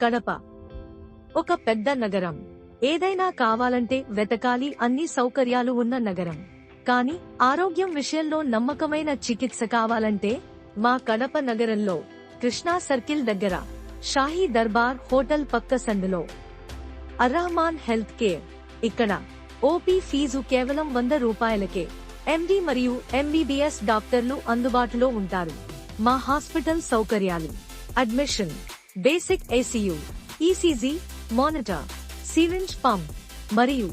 కడప ఒక పెద్ద నగరం. ఏదైనా కావాలంటే వెతకాలి, అన్ని సౌకర్యాలు ఉన్న నగరం. కానీ ఆరోగ్యం విషయంలో నమ్మకమైన చికిత్స కావాలంటే మా కడప నగరంలో కృష్ణా సర్కిల్ దగ్గర షాహీ దర్బార్ హోటల్ పక్క సందులో అర్రహమాన్ హెల్త్ కేర్. ఇక్కడ ఓపీ ఫీజు కేవలం 100 రూపాయలకే. ఎండి మరియు ఎంబీబీఎస్ డాక్టర్లు అందుబాటులో ఉంటారు. మా హాస్పిటల్ సౌకర్యాలు: admission, basic ICU, ECG, monitor, syringe pump మరియు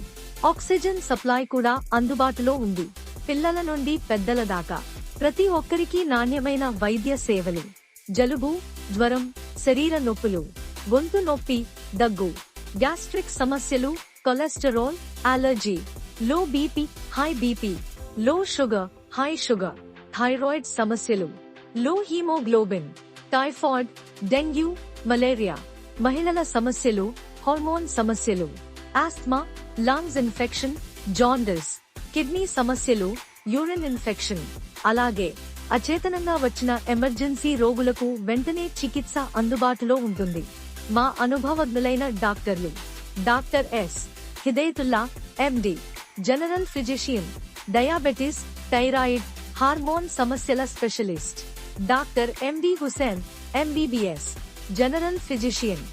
ఆక్సిజన్ సప్లై కూడా అందుబాటులో ఉంది. పిల్లల నుండి పెద్దల దాకా ప్రతి ఒక్కరికి నాణ్యమైన వైద్య సేవలు. జలుబు, జ్వరం, శరీర నొప్పులు, గొంతు నొప్పి, దగ్గు, గ్యాస్ట్రిక్ సమస్యలు, cholesterol, allergy, low BP, high BP, లో షుగర్, హై షుగర్, థైరాయిడ్ సమస్యలు, లో హీమోగ్లోబిన్, టైఫాయిడ్, డెంగ్యూ, మలేరియా, మహిళల సమస్యలు, హార్మోన్ సమస్యలు, asthma, lungs infection, jaundice, kidney సమస్యలు, యూరిన్ ఇన్ఫెక్షన్, అలాగే అచేతనంగా వచ్చిన ఎమర్జెన్సీ రోగులకు వెంటనే చికిత్స అందుబాటులో ఉంటుంది. మా అనుభవజ్ఞులైన డాక్టర్లు: doctor S Hidayatullah, MD, general physician, diabetes, thyroid, hormone సమస్యల specialist. Doctor MD Hussain, MBBS, general physician.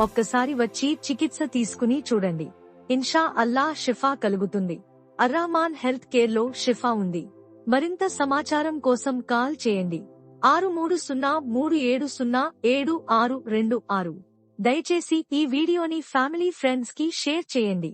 ఒక్కసారి వచ్చి చికిత్స తీసుకుని చూడండి. ఇన్షా అల్లా షిఫా కలుగుతుంది. అర్రహమాన్ హెల్త్ కేర్ లో షిఫా ఉంది. మరింత సమాచారం కోసం కాల్ చేయండి 6303707626. దయచేసి ఈ వీడియోని ఫ్యామిలీ ఫ్రెండ్స్ కి షేర్ చేయండి.